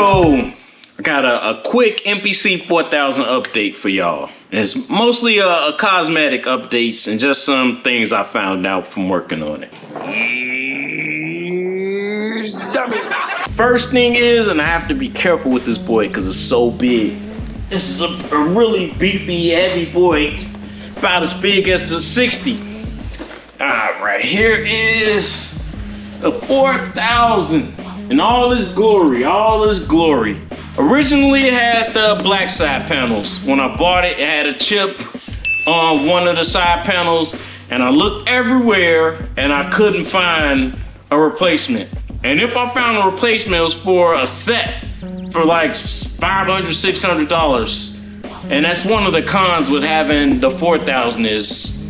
So I got a quick MPC 4000 update for y'all. It's mostly a cosmetic updates and just some things I found out from working on it. First thing is, and I have to be careful with this boy because it's so big. This is a really beefy, heavy boy, about as big as the 60. Right here is the 4000 in all its glory, Originally it had the black side panels. When I bought it, it had a chip on one of the side panels, and I looked everywhere and I couldn't find a replacement. And if I found a replacement, it was for a set for like $500, $600. And that's one of the cons with having the 4000 is,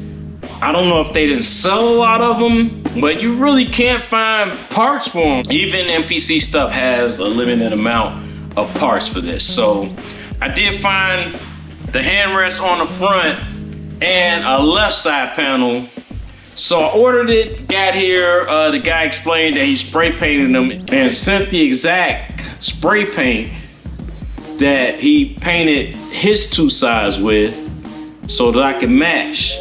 I don't know if they didn't sell a lot of them, but you really can't find parts for them. Even MPC stuff has a limited amount of parts for this. So I did find the handrest on the front and a left side panel. So I ordered it, got here, the guy explained that he spray painted them and sent the exact spray paint that he painted his two sides with so that I could match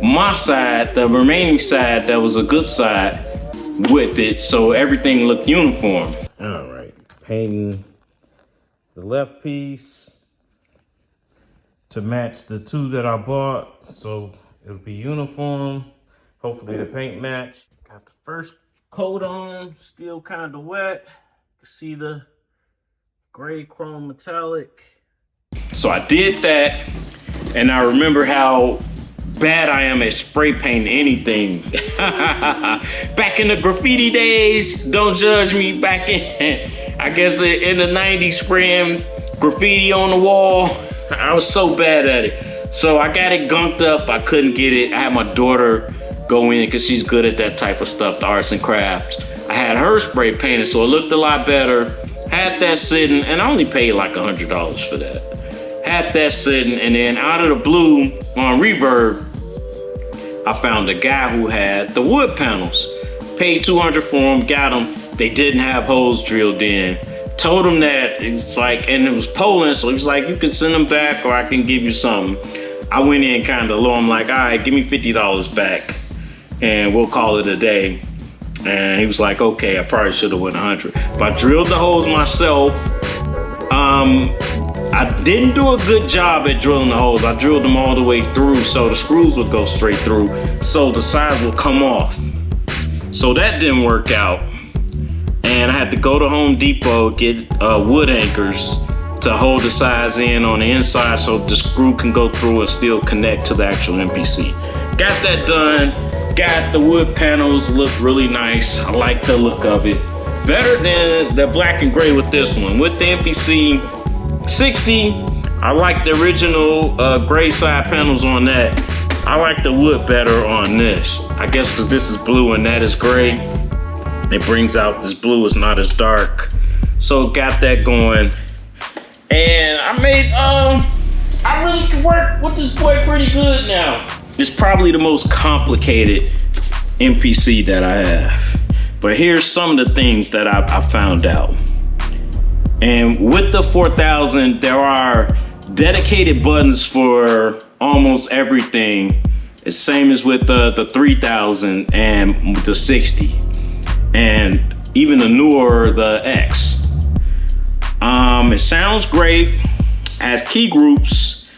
my side, the remaining side that was a good side, with it so everything looked uniform. All right, painting the left piece to match the two that I bought so it'll be uniform. Hopefully the paint match. Got the first coat on, still kind of wet. You can see the gray chrome metallic. So I did that, and I remember how bad I am at spray painting anything. Back in the graffiti days, don't judge me, back in, I guess in the 90s, spraying graffiti on the wall, I was so bad at it. So I got it gunked up, I couldn't get it. I had my daughter go in because she's good at that type of stuff, the arts and crafts. I had her spray painted, so it looked a lot better. Had that sitting, and I only paid like $100 for that. Had that sitting, and then out of the blue on Reverb, I found a guy who had the wood panels. Paid $200 for them, got them. They didn't have holes drilled in. Told him that, it's like, and it was Poland, so he was like, you can send them back or I can give you something. I went in kind of low. I'm like, all right, give me $50 back and we'll call it a day. And he was like, okay, I probably should have went 100. But I drilled the holes myself. I didn't do a good job at drilling the holes. I drilled them all the way through so the screws would go straight through, so the sides would come off. So that didn't work out. And I had to go to Home Depot, get wood anchors to hold the sides in on the inside so the screw can go through and still connect to the actual MPC. Got that done. Got the wood panels, look really nice. I like the look of it. Better than the black and gray with this one. With the MPC 60, I like the original gray side panels on that. I like the wood better on this. I guess because this is blue and that is gray. It brings out this blue, it's not as dark. So got that going. And I made, I really can work with this boy pretty good now. It's probably the most complicated MPC that I have. But here's some of the things that I found out. And with the 4000, there are dedicated buttons for almost everything. It's same as with the 3000 and the 60. And even the newer, the X. It sounds great, has key groups,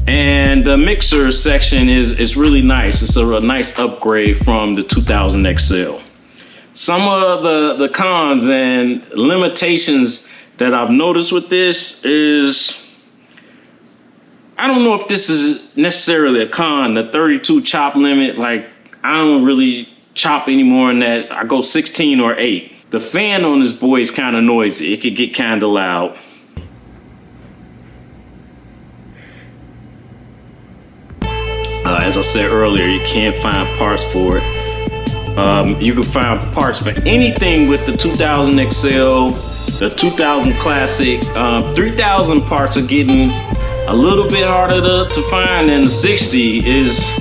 and the mixer section is really nice. It's a nice upgrade from the 2000 XL. Some of the cons and limitations that I've noticed with this is, I don't know if this is necessarily a con, the 32 chop limit, like I don't really chop any more than that. I go 16 or 8. The fan on this boy is kind of noisy. It could get kind of loud. As I said earlier, you can't find parts for it. You can find parts for anything with the 2000 XL, the 2000 Classic. 3000 parts are getting a little bit harder to find, and the 60 is,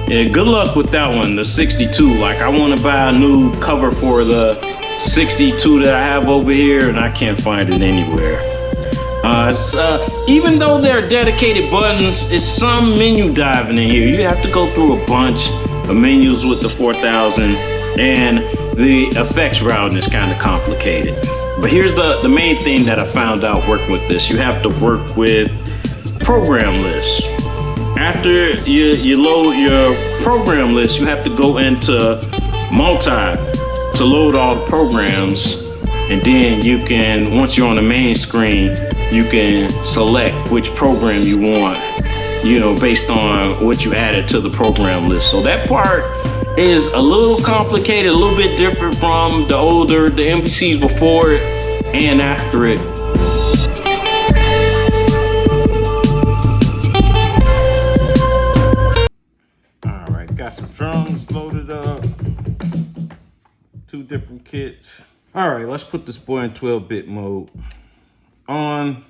yeah, good luck with that one. The 62, like I want to buy a new cover for the 62 that I have over here, and I can't find it anywhere. Even though they're dedicated buttons, it's some menu diving in here. You have to go through a bunch of menus with the 4000, and the effects routing is kind of complicated. But here's the main thing that I found out working with this. You have to work with program lists. After you load your program list, you have to go into multi to load all the programs, and then you can, once you're on the main screen, you can select which program you want, you know, based on what you added to the program list. So that part is a little complicated, a little bit different from the MPCs before it and after it. All right, got some drums loaded up, 2 different kits. All right, let's put this boy in 12-bit mode. On.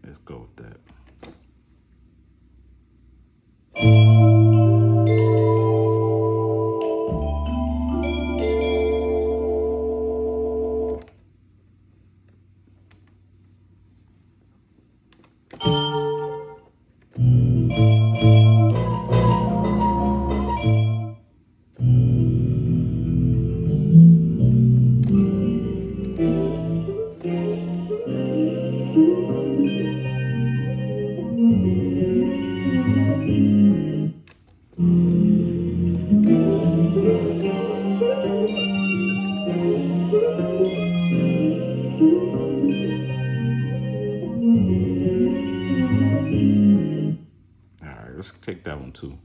Let's go with that. Let's take that one too.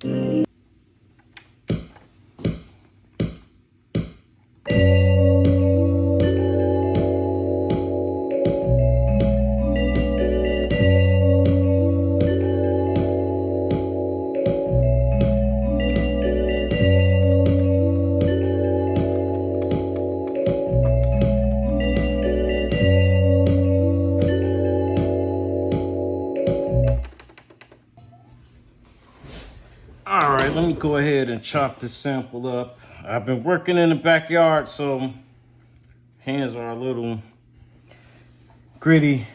All right, let me go ahead and chop this sample up. I've been working in the backyard, so hands are a little gritty,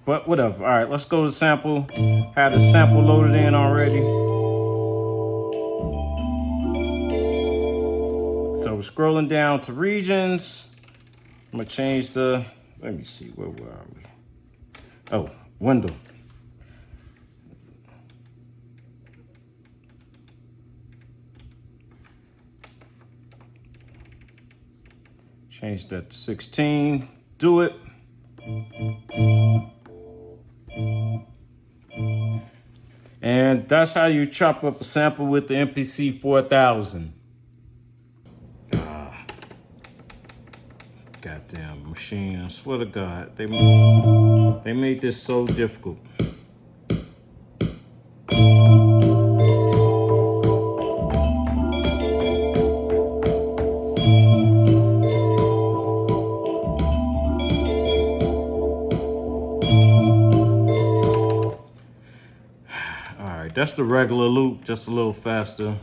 but whatever. All right, let's go to sample. Have the sample loaded in already. So we're scrolling down to regions. I'm gonna change the, let me see, where are we? Oh, window. Change that to 16, do it. And that's how you chop up a sample with the MPC 4000. Goddamn machine, I swear to God, they made this so difficult. That's the regular loop, just a little faster.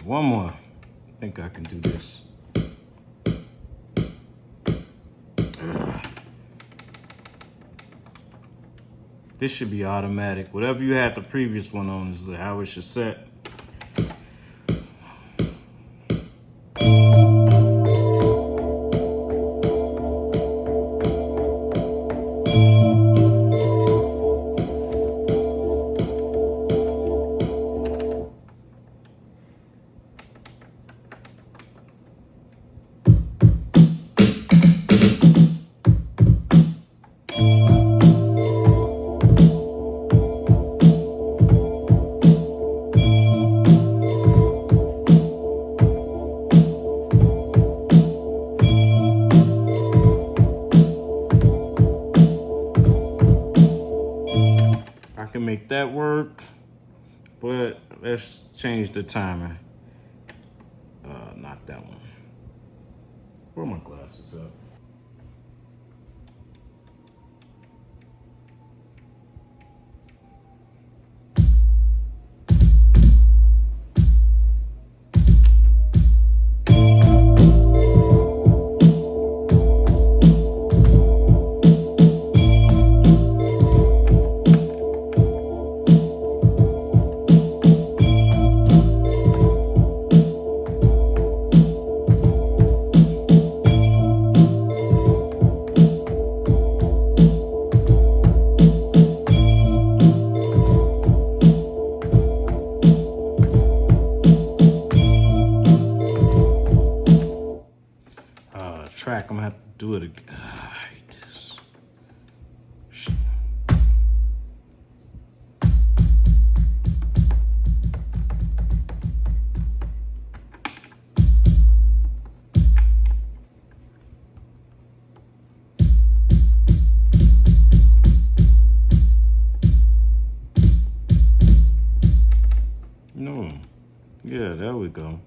One more. I think I can do this. This should be automatic. Whatever you had the previous one on is how it should set. But let's change the timing. Not that one. Where are my glasses at? Track, I'm gonna have to do it again. I hate this. No. Yeah, there we go.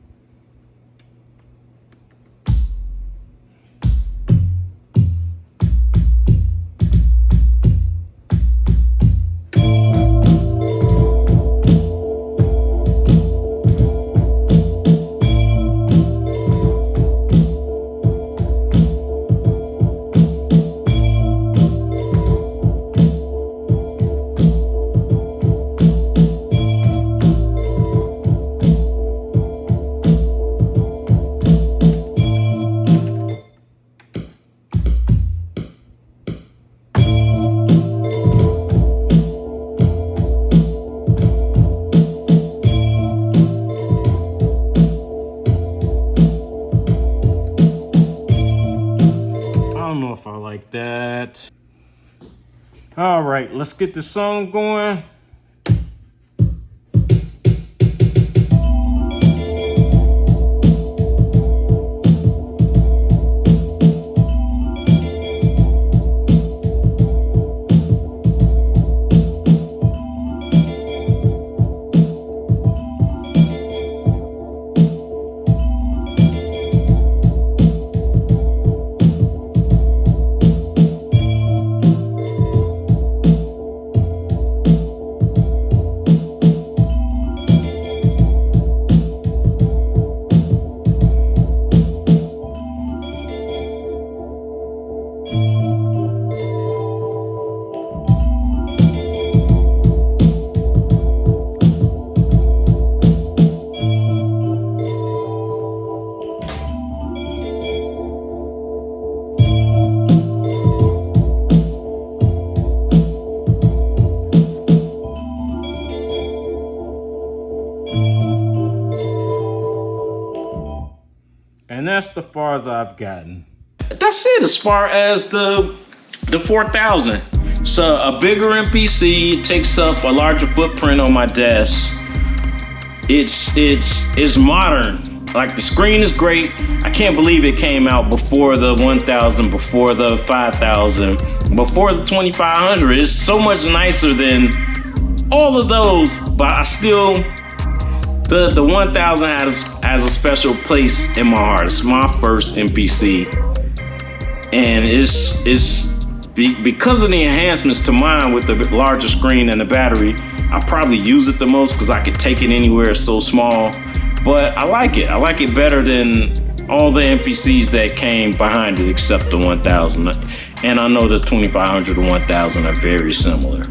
If I like that. All right, let's get the song going. And that's the far as I've gotten. That's it as far as the 4000. So a bigger MPC, it takes up a larger footprint on my desk. It's modern. Like, the screen is great. I can't believe it came out before the 1000, before the 5000, before the 2500. It's so much nicer than all of those, but I still, the 1000 has a special place in my heart. It's my first MPC, and because of the enhancements to mine with the larger screen and the battery. I probably use it the most because I could take it anywhere. It's so small, but I like it. I like it better than all the MPCs that came behind it, except the 1000. And I know the 2500 and 1000 are very similar.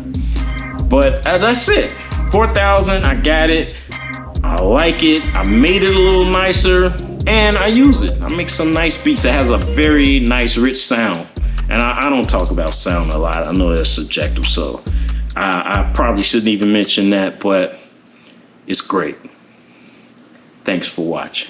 But that's it. 4000, I got it. I like it. I made it a little nicer, and I use it. I make some nice beats. It has a very nice, rich sound. And I don't talk about sound a lot. I know that's subjective, so I probably shouldn't even mention that, but it's great. Thanks for watching.